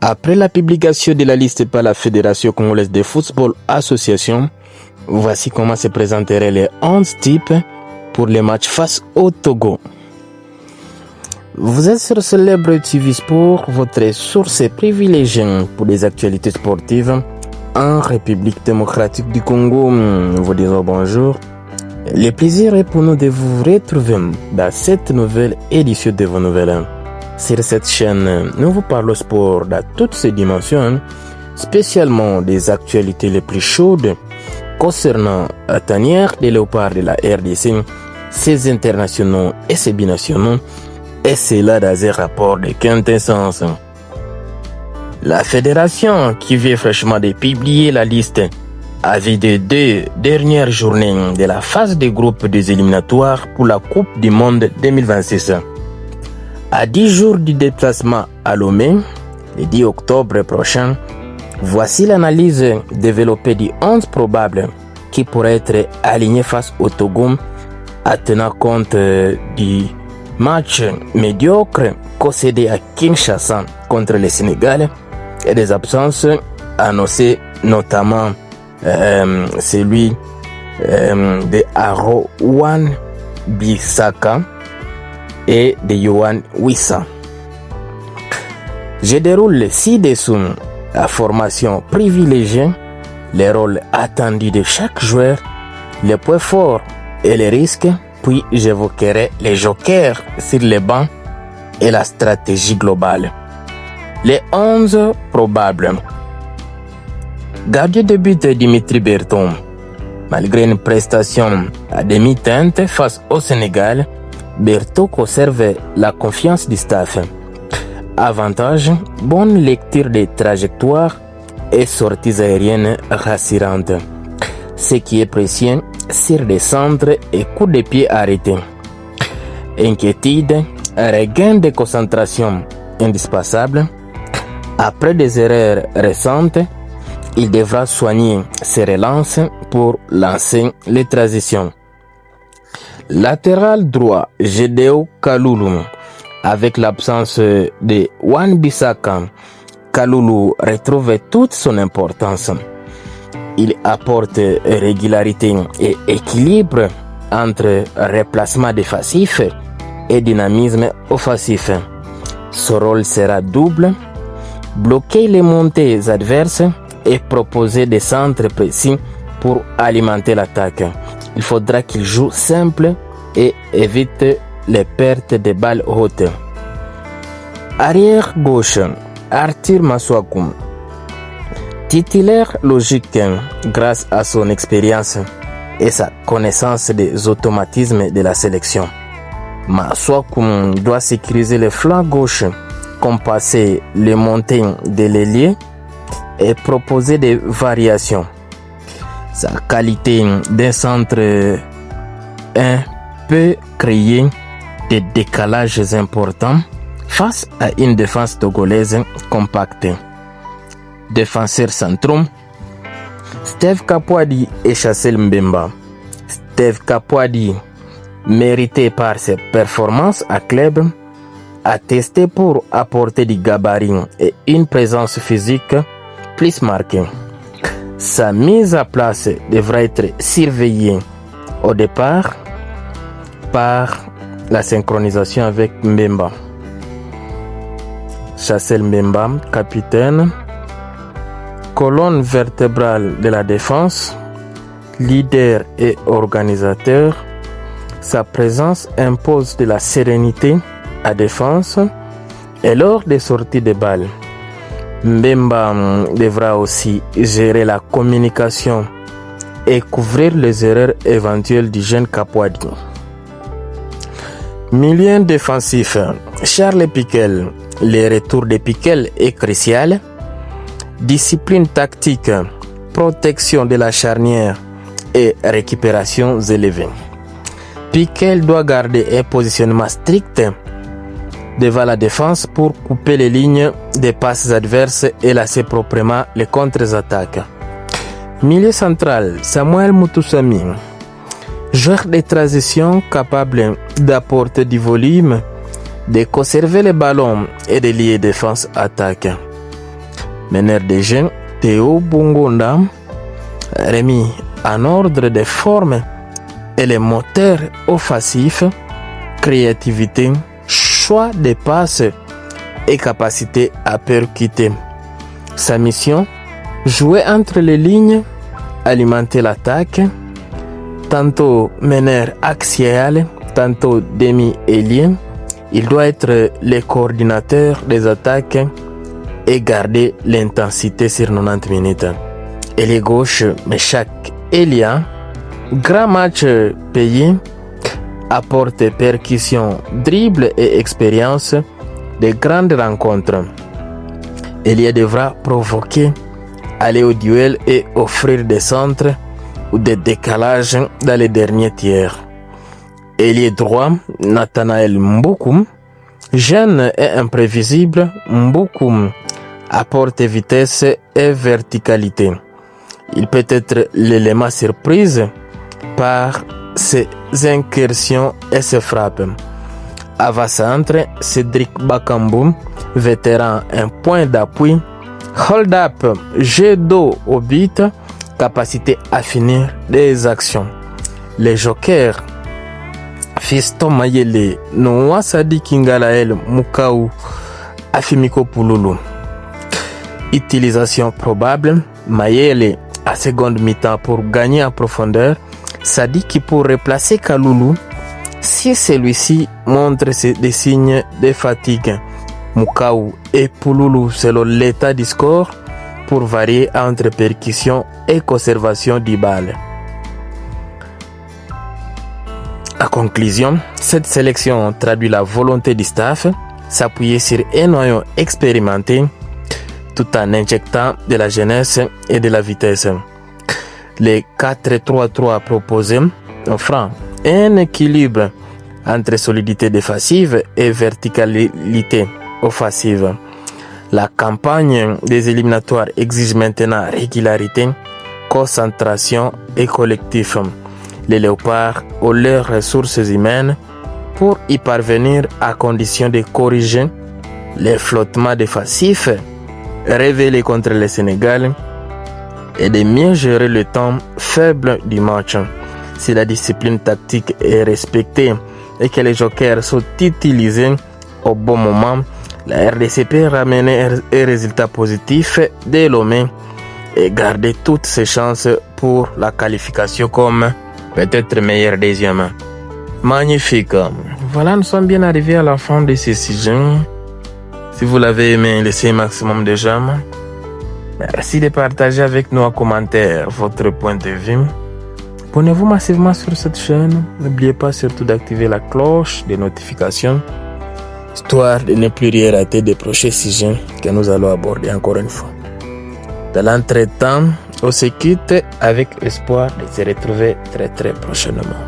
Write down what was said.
Après la publication de la liste par la Fédération congolaise de football association, voici comment se présenteraient les 11 types pour les matchs face au Togo. Vous êtes sur Célèbre TV Sport, votre source privilégiée pour les actualités sportives en République démocratique du Congo. Nous vous disons bonjour. Le plaisir est pour nous de vous retrouver dans cette nouvelle édition de vos nouvelles. Sur cette chaîne, nous vous parlons sport dans toutes ses dimensions, spécialement des actualités les plus chaudes concernant la tanière des léopards de la RDC, ses internationaux et ses binationaux, et cela dans un rapport de quintessence. La fédération, qui vient fraîchement de publier la liste avec les 2 dernières journées de la phase de groupe des éliminatoires pour la Coupe du Monde 2026. À 10 jours du déplacement à Lomé, le 10 octobre prochain, voici l'analyse développée du 11 probable qui pourrait être aligné face au Togo, en tenant compte du match médiocre concédé à Kinshasa contre le Sénégal et des absences annoncées, notamment celui de Aaron Bissaka et de Yohan Wissa. Je déroule ci-dessous la formation privilégiée, les rôles attendus de chaque joueur, les points forts et les risques, puis j'évoquerai les jokers sur les bancs et la stratégie globale. Les 11 probables. Gardien de but Dimitri Berton. Malgré une prestation à demi-teinte face au Sénégal, Berton conserve la confiance du staff. Avantage, bonne lecture des trajectoires et sorties aériennes rassurantes. Ce qui est précieux sur des centres et coups de pied arrêtés. Inquiétude, regain de concentration indispensable. Après des erreurs récentes, il devra soigner ses relances pour lancer les transitions. Latéral droit, Gédéo Kaloulou. Avec l'absence de Wan-Bissaka, Kaloulou retrouve toute son importance. Il apporte régularité et équilibre entre replacement défensif et dynamisme offensif. Son rôle sera double: bloquer les montées adverses et proposer des centres précis pour alimenter l'attaque. Il faudra qu'il joue simple et évite les pertes de balles hautes. Arrière gauche, Arthur Maswaku. Titulaire logique grâce à son expérience et sa connaissance des automatismes de la sélection. Maswaku doit sécuriser le flanc gauche, compasser les montées de l'ailier et proposer des variations. Sa qualité d'un centre peut créer des décalages importants face à une défense togolaise compacte. Défenseurs centraux, Steve Kapwadi et Chassel Mbemba. Steve Kapwadi, mérité par ses performances à club, attesté pour apporter du gabarit et une présence physique plus marquée. Sa mise à place devra être surveillée au départ par la synchronisation avec Mbemba. Chassel Mbemba, capitaine, colonne vertébrale de la défense, leader et organisateur. Sa présence impose de la sérénité à défense et lors des sorties de balles. Mbemba devra aussi gérer la communication et couvrir les erreurs éventuelles du jeune Kapwadi. Milieu défensif, Charles Piquel. Le retour de Piquel est crucial. Discipline tactique, protection de la charnière et récupération élevées. Piquel doit garder un positionnement strict devant la défense pour couper les lignes des passes adverses et lasser proprement les contre-attaques. Milieu central, Samuel Mutusami. Joueur de transition capable d'apporter du volume, de conserver le ballon et de lier défense-attaque. Meneur de jeu, Théo Bongonda, remis en ordre des formes et les moteurs offensifs, créativité, choix de passes et capacité à percuter. Sa mission, jouer entre les lignes, alimenter l'attaque, tantôt meneur axial, tantôt demi-ailier. Il doit être le coordinateur des attaques et garder l'intensité sur 90 minutes. Ailier gauche, Meshak Elia, grand match payé, apporte percussion, dribble et expérience de grandes rencontres. Elia devra provoquer, aller au duel et offrir des centres ou des décalages dans les derniers tiers. Ailier droit, Nathanaël Mbokoum, jeune et imprévisible, Mbokoum apporte vitesse et verticalité. Il peut être l'élément surprise par ses incursions et ses frappes. Avant-centre, Cédric Bakambu, vétéran, un point d'appui, hold-up, jet d'eau au but, capacité à finir des actions. Les jokers, Fiston Mayele, Noah Sadi Kingalael Mukau, Afimiko Pouloulou. Utilisation probable, Mayele à seconde mi-temps pour gagner en profondeur, Sadiki pour replacer Kaloulou si celui-ci montre des signes de fatigue. Mukau et Pouloulou selon l'état du score pour varier entre percussion et conservation du bal. En conclusion, cette sélection traduit la volonté du staff, s'appuyer sur un noyau expérimenté tout en injectant de la jeunesse et de la vitesse. Les 4-3-3 proposés offrant un équilibre entre solidité défensive et verticalité offensive. La campagne des éliminatoires exige maintenant régularité, concentration et collectif. Les léopards ont leurs ressources humaines pour y parvenir à condition de corriger les flottements défensifs révélés contre le Sénégal et de mieux gérer le temps faible du match. Si la discipline tactique est respectée et que les jokers sont utilisés au bon moment, la RDC peut ramener un résultat positif dès Lomé et garder toutes ses chances pour la qualification comme peut-être meilleur deuxième. Magnifique. Voilà, nous sommes bien arrivés à la fin de ce sujet. Si vous l'avez aimé, laissez un maximum de j'aime. Merci de partager avec nous en commentaire votre point de vue. Abonnez-vous massivement sur cette chaîne. N'oubliez pas surtout d'activer la cloche des notifications, histoire de ne plus rien rater des prochains sujets que nous allons aborder encore une fois. Dans l'entretemps, on se quitte avec espoir de se retrouver très prochainement.